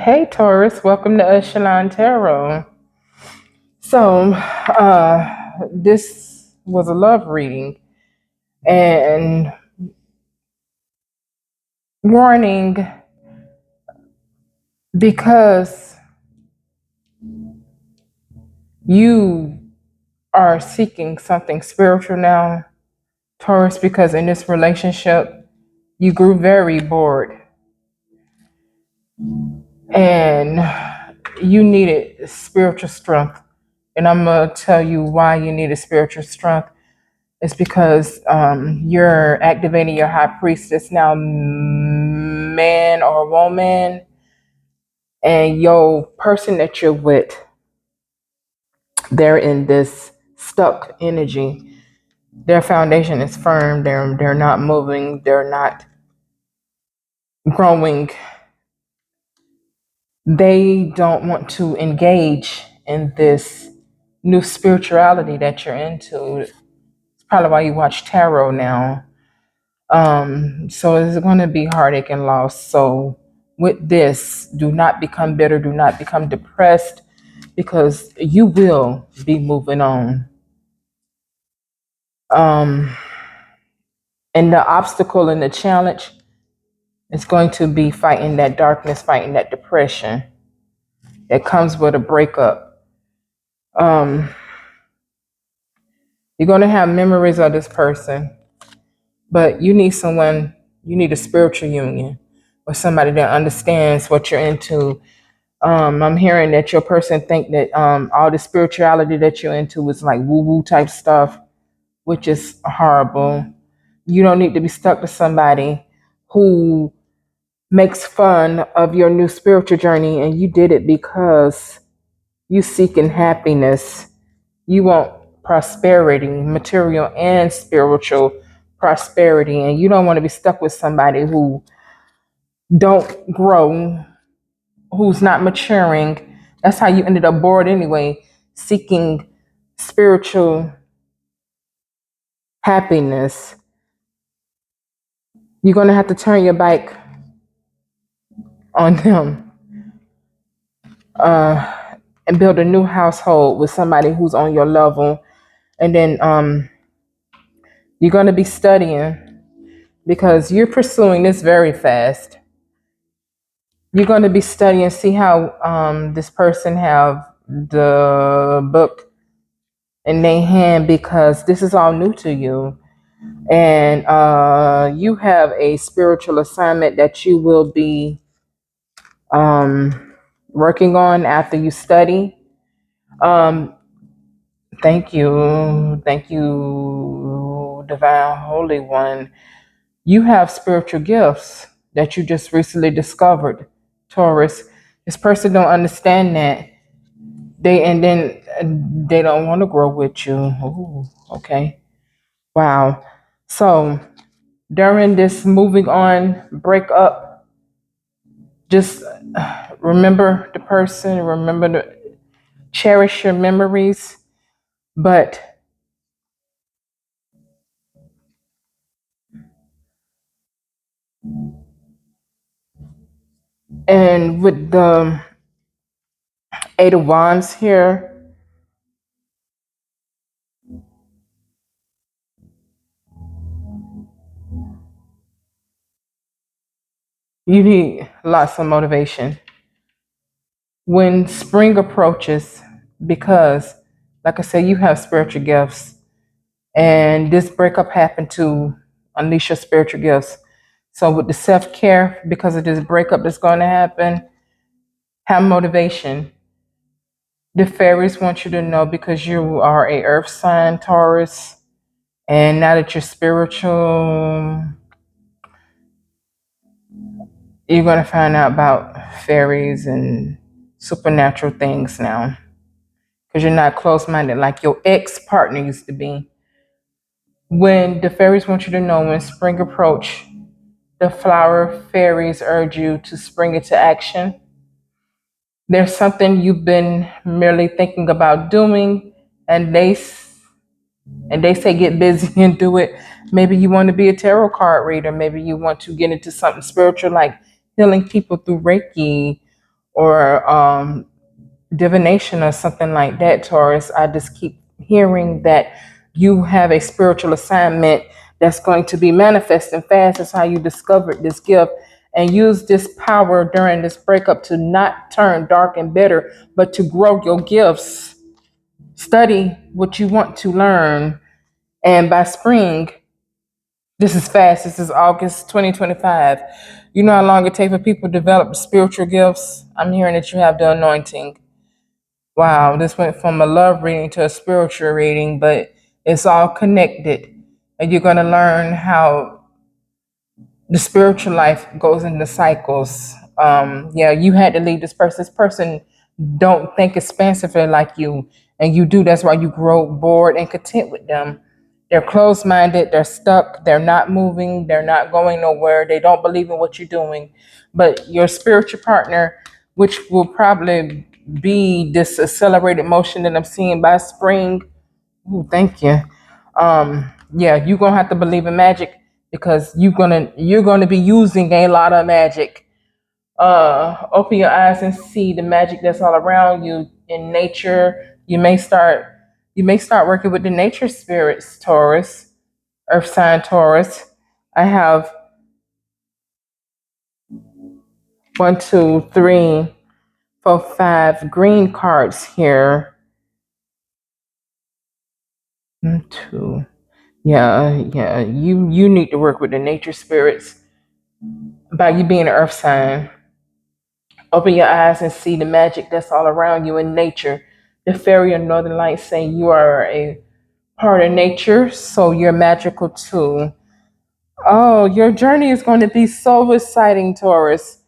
Hey Taurus, welcome to Echelon Tarot. This was a love reading, and warning because you are seeking something spiritual now, Taurus, because in this relationship you grew very bored and you needed spiritual strength. And I'm gonna tell you why you needed spiritual strength. It's because you're activating your high priestess now, man or woman, and your person that you're with, they're in this stuck energy. Their foundation is firm. They're not moving. They're not growing. They don't want to engage in this new spirituality that you're into. It's probably why you watch tarot now. So it's going to be heartache and loss. So with this, do not become bitter, do not become depressed, because you will be moving on. Um, and the obstacle and the challenge is going to be fighting that darkness, fighting that depression that comes with a breakup. Um, you're going to have memories of this person, but you need someone, you need a spiritual union or somebody that understands what you're into. I'm hearing that your person think that all the spirituality that you're into is like woo woo type stuff, which is horrible. You don't need to be stuck to somebody who makes fun of your new spiritual journey, and you did it because you seeking happiness. You want prosperity, material and spiritual prosperity, and you don't want to be stuck with somebody who don't grow, who's not maturing. That's how you ended up bored anyway, seeking spiritual happiness. You're going to have to turn your back on them and build a new household with somebody who's on your level. And then you're going to be studying because you're pursuing this very fast. You're going to be studying, see how this person have the book in their hand, because this is all new to you. And you have a spiritual assignment that you will be working on after you study. Um, thank you, Divine Holy One. You have spiritual gifts that you just recently discovered, Taurus. This person don't understand that. They don't want to grow with you. Ooh, okay. Wow. So during this moving on breakup, just remember the person, remember to cherish your memories, but and with the Eight of Wands here, you need lots of motivation when spring approaches, because like I said, you have spiritual gifts, and this breakup happened to unleash your spiritual gifts. So with the self-care, because of this breakup that's going to happen, have motivation. The fairies want you to know, because you are a earth sign, Taurus, and now that you're spiritual, you're going to find out about fairies and supernatural things now, because you're not close-minded like your ex-partner used to be. When the fairies want you to know, when spring approach, the flower fairies urge you to spring into action. There's something you've been merely thinking about doing, and they say get busy and do it. Maybe you want to be a tarot card reader. Maybe you want to get into something spiritual like healing people through Reiki, or divination or something like that, Taurus. I just keep hearing that you have a spiritual assignment that's going to be manifesting fast. That's how you discovered this gift and use this power during this breakup to not turn dark and bitter, but to grow your gifts. Study what you want to learn. And by spring, this is fast. This is August 2025. You know how long it takes for people to develop spiritual gifts? I'm hearing that you have the anointing. Wow, this went from a love reading to a spiritual reading, but it's all connected. And you're going to learn how the spiritual life goes into cycles. Yeah, you had to leave this person. This person don't think expansively like you, and you do. That's why you grow bored and content with them. They're closed-minded. They're stuck. They're not moving. They're not going nowhere. They don't believe in what you're doing. But your spiritual partner, which will probably be this accelerated motion that I'm seeing by spring. Ooh, thank you. Yeah, you're gonna have to believe in magic because you're gonna be using a lot of magic. Open your eyes and see the magic that's all around you in nature. You may start working with the nature spirits, Taurus, Earth sign Taurus. I have one, two, three, four, five green cards here. One, two. Yeah, yeah. You need to work with the nature spirits by you being an earth sign. Open your eyes and see the magic that's all around you in nature. The fairy and northern lights say you are a part of nature, so you're magical too. Oh, your journey is going to be so exciting, Taurus.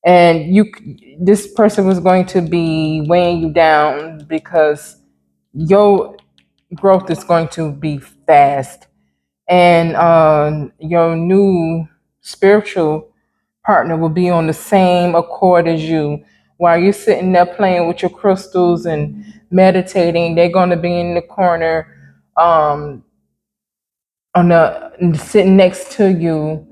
And this person was going to be weighing you down because your growth is going to be fast, and your new spiritual partner will be on the same accord as you. While you're sitting there playing with your crystals and meditating, they're going to be in the corner, um, on the sitting next to you,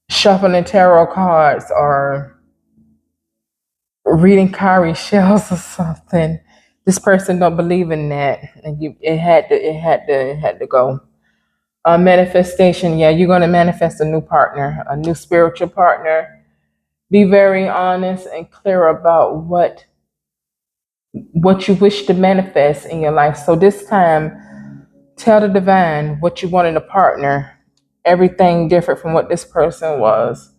shuffling tarot cards or reading cowrie shells or something. This person don't believe in that, and it had to go. Manifestation, yeah, you're gonna manifest a new partner, a new spiritual partner. Be very honest and clear about what you wish to manifest in your life. So this time, tell the divine what you want in a partner. Everything different from what this person was.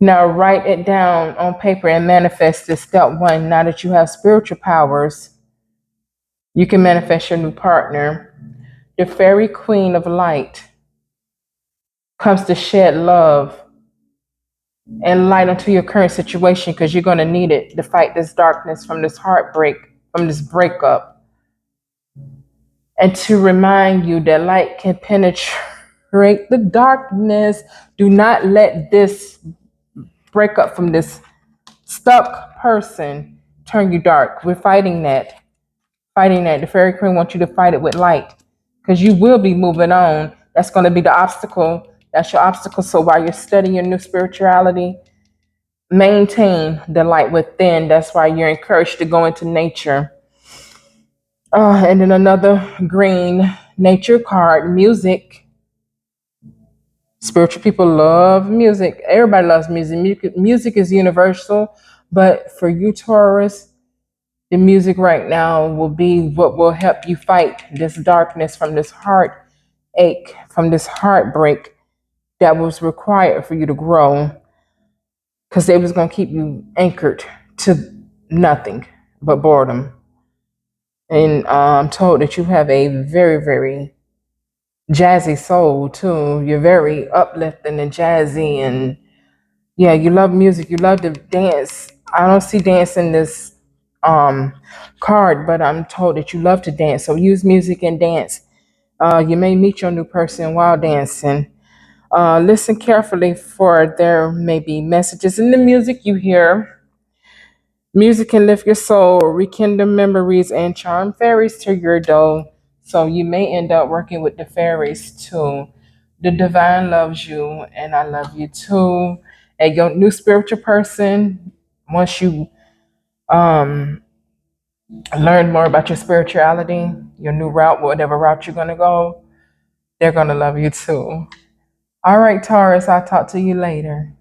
Now write it down on paper and manifest this step one. Now that you have spiritual powers, you can manifest your new partner. The fairy queen of light comes to shed love and light onto your current situation because you're going to need it to fight this darkness from this heartbreak, from this breakup, and to remind you that light can penetrate the darkness. Do not let this breakup from this stuck person turn you dark. We're fighting that. Fighting that. The fairy queen wants you to fight it with light because you will be moving on. That's going to be the obstacle. That's your obstacle. So while you're studying your new spirituality, maintain the light within. That's why you're encouraged to go into nature. And then another green nature card, music. Spiritual people love music. Everybody loves music. Music is universal, but for you, Taurus, the music right now will be what will help you fight this darkness from this heartache, from this heartbreak that was required for you to grow, because they was gonna keep you anchored to nothing but boredom. And I'm told that you have a very, very jazzy soul too. You're very uplifting and jazzy, and yeah, you love music. You love to dance. I don't see dance in this um, card, but I'm told that you love to dance. So use music and dance. You may meet your new person while dancing. Listen carefully, for there may be messages in the music you hear. Music can lift your soul, rekindle memories, and charm fairies to your door. So you may end up working with the fairies too. The divine loves you, and I love you too. And your new spiritual person, once you um, learn more about your spirituality, your new route, whatever route you're gonna go, they're gonna love you too. All right, Taurus, I'll talk to you later.